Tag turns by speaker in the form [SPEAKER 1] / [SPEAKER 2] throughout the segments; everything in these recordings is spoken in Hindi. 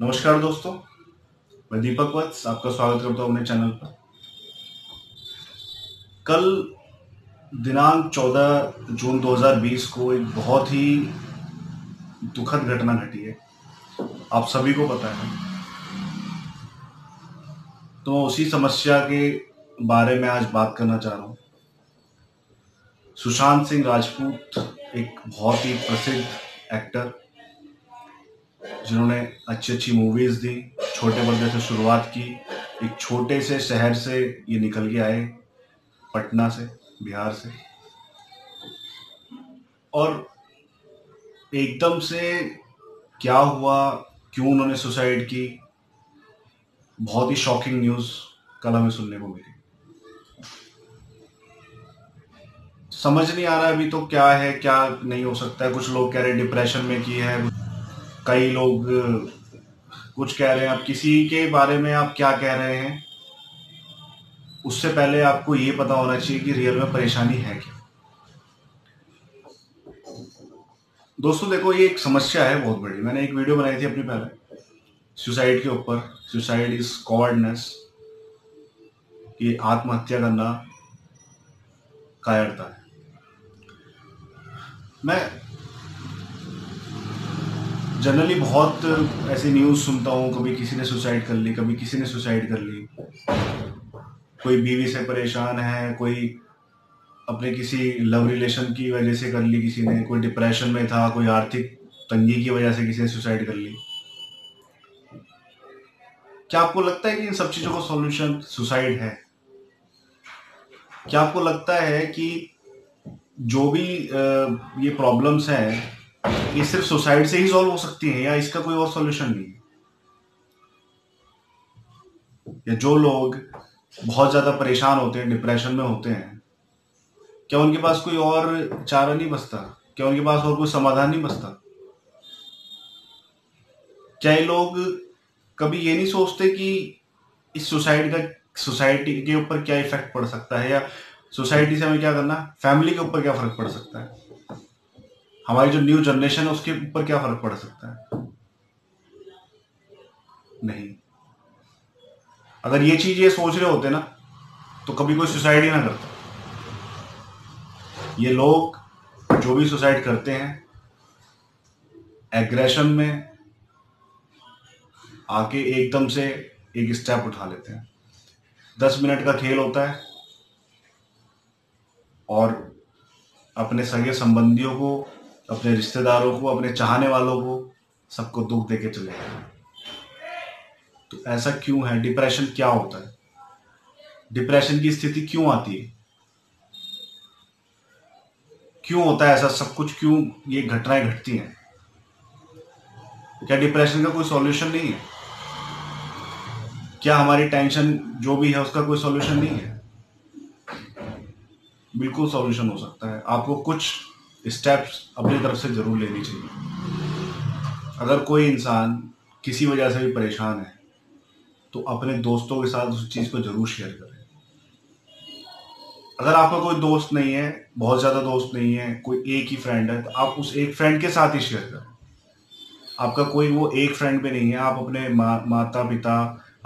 [SPEAKER 1] नमस्कार दोस्तों, मैं दीपक वत्स आपका स्वागत करता हूँ अपने चैनल पर। कल दिनांक 14 जून 2020 को एक बहुत ही दुखद घटना घटी है, आप सभी को पता है। तो उसी समस्या के बारे में आज बात करना चाह रहा हूँ। सुशांत सिंह राजपूत एक बहुत ही प्रसिद्ध एक्टर, जिन्होंने अच्छी अच्छी मूवीज दी, छोटे पर्दे से शुरुआत की, एक छोटे से शहर से ये निकल के आए, पटना से, बिहार से, और एकदम से क्या हुआ, क्यों उन्होंने सुसाइड की, बहुत ही शॉकिंग न्यूज़ कल हमें सुनने को मिली। समझ नहीं आ रहा अभी तो क्या है क्या नहीं हो सकता है। कुछ लोग कह रहे हैं डिप्रेशन में की है, कई लोग कुछ कह रहे हैं। अब किसी के बारे में आप क्या कह रहे हैं, उससे पहले आपको ये पता होना चाहिए कि रियल में परेशानी है क्या। दोस्तों देखो, ये एक समस्या है बहुत बड़ी। मैंने एक वीडियो बनाई थी अपनी पहले सुसाइड के ऊपर। सुसाइड इज कॉवर्डनेस, कि आत्महत्या करना कायरता है। मैं जनरली बहुत ऐसी न्यूज़ सुनता हूँ, कभी किसी ने सुसाइड कर ली, कभी किसी ने सुसाइड कर ली। कोई बीवी से परेशान है, कोई अपने किसी लव रिलेशन की वजह से कर ली किसी ने, कोई डिप्रेशन में था, कोई आर्थिक तंगी की वजह से किसी ने सुसाइड कर ली। क्या आपको लगता है कि इन सब चीज़ों का सॉल्यूशन सुसाइड है? क्या आपको लगता है कि जो भी ये प्रॉब्लम्स हैं, ये सिर्फ सुसाइड से ही सॉल्व हो सकती हैं, या इसका कोई और सॉल्यूशन नहीं है? या जो लोग बहुत ज़्यादा परेशान होते हैं, डिप्रेशन में होते हैं, क्या उनके पास कोई और चारा नहीं बचता? क्या उनके पास और कोई समाधान नहीं बचता? क्या ये लोग कभी ये नहीं सोचते कि इस सुसाइड का सोसाइटी के ऊपर क्या इफेक्ट पड़ सकता है, या सोसाइटी से हमें क्या करना, फैमिली के ऊपर क्या फर्क पड़ सकता है, हमारी जो न्यू जनरेशन है उसके ऊपर क्या फर्क पड़ सकता है? नहीं। अगर ये चीज ये सोच रहे होते ना, तो कभी कोई सुसाइड ही ना करता। ये लोग जो भी सुसाइड करते हैं, एग्रेशन में आके एकदम से एक स्टेप उठा लेते हैं। 10 मिनट का खेल होता है, और अपने सगे संबंधियों को, अपने रिश्तेदारों को, अपने चाहने वालों को, सबको दुख देके चले गए। तो ऐसा क्यों है? डिप्रेशन क्या होता है? डिप्रेशन की स्थिति क्यों आती है? क्यों होता है ऐसा सब कुछ? क्यों ये घटनाएं घटती हैं? क्या डिप्रेशन का कोई सॉल्यूशन नहीं है? क्या हमारी टेंशन जो भी है उसका कोई सॉल्यूशन नहीं है? बिल्कुल सॉल्यूशन हो सकता है। आपको कुछ स्टेप्स अपनी तरफ से जरूर लेनी चाहिए। अगर कोई इंसान किसी वजह से भी परेशान है, तो अपने दोस्तों के साथ उस चीज को जरूर शेयर करें। अगर आपका कोई दोस्त नहीं है, बहुत ज्यादा दोस्त नहीं है, कोई एक ही फ्रेंड है, तो आप उस एक फ्रेंड के साथ ही शेयर करें। आपका कोई वो एक फ्रेंड भी नहीं है, आप अपने माता पिता,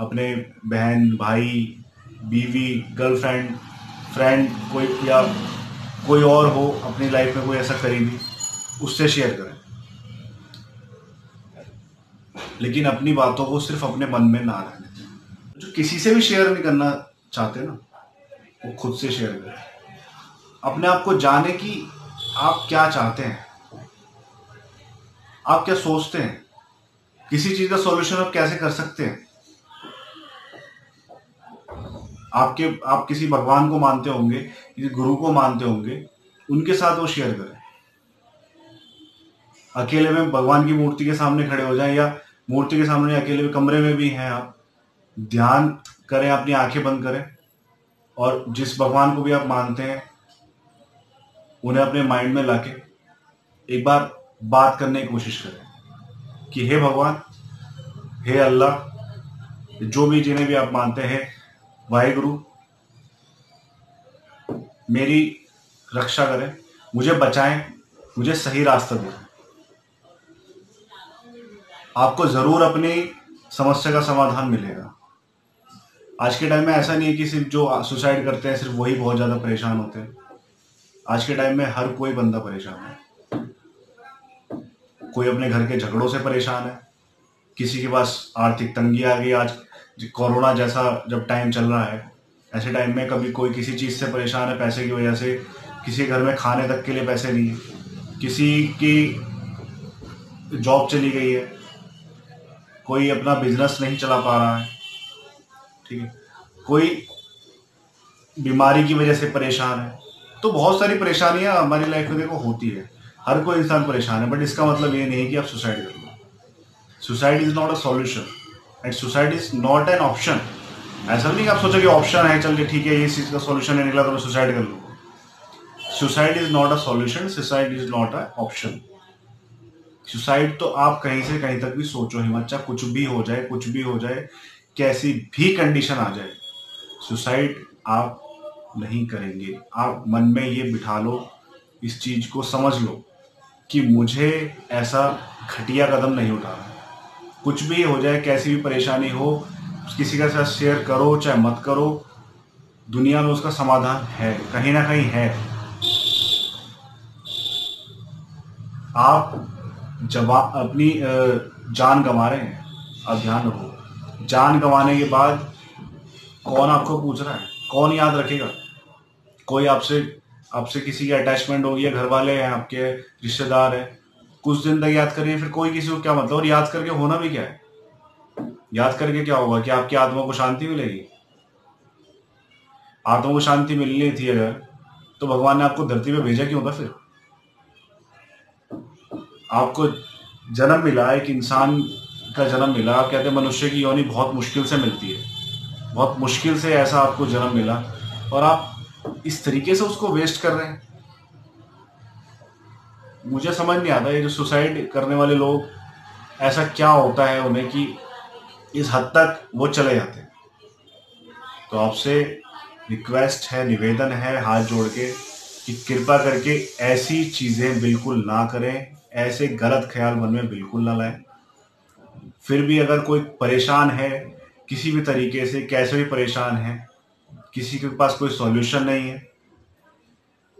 [SPEAKER 1] अपने बहन भाई, बीवी, गर्लफ्रेंड, फ्रेंड, कोई या कोई और हो अपनी लाइफ में कोई ऐसा करीबी, उससे शेयर करें। लेकिन अपनी बातों को सिर्फ अपने मन में ना रहने दें। जो किसी से भी शेयर नहीं करना चाहते ना, वो खुद से शेयर करें। अपने आप को जाने कि आप क्या चाहते हैं, आप क्या सोचते हैं, किसी चीज का सॉल्यूशन आप कैसे कर सकते हैं। आप किसी भगवान को मानते होंगे, किसी गुरु को मानते होंगे, उनके साथ वो शेयर करें। अकेले में भगवान की मूर्ति के सामने खड़े हो जाएं, या मूर्ति के सामने अकेले में कमरे में भी हैं आप, ध्यान करें, अपनी आंखें बंद करें, और जिस भगवान को भी आप मानते हैं उन्हें अपने माइंड में लाके एक बार बात करने की कोशिश करें कि हे भगवान, हे अल्लाह, जो भी जिन्हें भी आप मानते हैं, वाहिगुरु, मेरी रक्षा करें, मुझे बचाएं, मुझे सही रास्ता दें। आपको जरूर अपनी समस्या का समाधान मिलेगा। आज के टाइम में ऐसा नहीं है कि सिर्फ जो सुसाइड करते हैं सिर्फ वही बहुत ज़्यादा परेशान होते हैं। आज के टाइम में हर कोई बंदा परेशान है। कोई अपने घर के झगड़ों से परेशान है, किसी के पास आर्थिक तंगी आ गई। आज कोरोना जैसा जब टाइम चल रहा है, ऐसे टाइम में कभी कोई किसी चीज़ से परेशान है पैसे की वजह से, किसी के घर में खाने तक के लिए पैसे नहीं है, किसी की जॉब चली गई है, कोई अपना बिजनेस नहीं चला पा रहा है, ठीक है, कोई बीमारी की वजह से परेशान है। तो बहुत सारी परेशानियां हमारी लाइफ में देखो होती है, हर कोई इंसान परेशान है, बट इसका मतलब ये नहीं कि आप सुसाइड कर लो। Suicide is not a solution and suicide is not an option. ऐसा नहीं कि आप सोचो कि ऑप्शन है, चलिए ठीक है ये चीज का सॉल्यूशन नहीं निकला तो मैं सुसाइड कर लूँ। Suicide is not a solution, suicide is not a option. Suicide तो आप कहीं से कहीं तक भी सोचो ही मत, चाहे कुछ भी हो जाए, कुछ भी हो जाए, कैसी भी कंडीशन आ जाए, सुसाइड आप नहीं करेंगे। आप मन में ये बिठा लो, इस चीज को समझ लो कि मुझे ऐसा घटिया कदम नहीं उठाना है। कुछ भी हो जाए, कैसी भी परेशानी हो, किसी के साथ शेयर करो चाहे मत करो, दुनिया में उसका समाधान है, कहीं ना कहीं है। आप जब अपनी जान गंवा रहे हैं, आप ध्यान रखो, जान गंवाने के बाद कौन आपको पूछ रहा है, कौन याद रखेगा? कोई आपसे आपसे किसी की अटैचमेंट होगी, है, घर वाले हैं, आपके रिश्तेदार हैं, कुछ दिन तक याद करिए, फिर कोई किसी को क्या मतलब, और याद करके होना भी क्या है? याद करके क्या होगा कि आपकी आत्मा को शांति मिलेगी? आत्मा को शांति मिलनी थी अगर, तो भगवान ने आपको धरती पे भेजा क्यों था फिर? आपको जन्म मिला, एक इंसान का जन्म मिला। आप कहते हैं मनुष्य की योनि बहुत मुश्किल से मिलती है, बहुत मुश्किल से ऐसा आपको जन्म मिला, और आप इस तरीके से उसको वेस्ट कर रहे हैं। मुझे समझ नहीं आता ये जो सुसाइड करने वाले लोग, ऐसा क्या होता है उन्हें कि इस हद तक वो चले जाते हैं। तो आपसे रिक्वेस्ट है, निवेदन है हाथ जोड़ के कि कृपा करके ऐसी चीज़ें बिल्कुल ना करें, ऐसे गलत ख्याल मन में बिल्कुल ना लाएं। फिर भी अगर कोई परेशान है किसी भी तरीके से, कैसे भी परेशान है, किसी के पास कोई सॉल्यूशन नहीं है,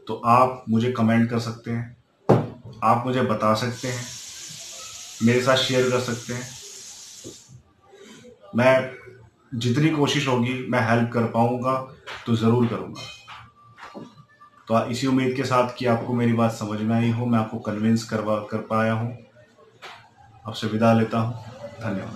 [SPEAKER 1] तो आप मुझे कमेंट कर सकते हैं, आप मुझे बता सकते हैं, मेरे साथ शेयर कर सकते हैं। मैं जितनी कोशिश होगी मैं हेल्प कर पाऊंगा तो ज़रूर करूंगा। तो इसी उम्मीद के साथ कि आपको मेरी बात समझ में आई हो, मैं आपको कन्विंस कर पाया हूँ, आपसे विदा लेता हूँ। धन्यवाद।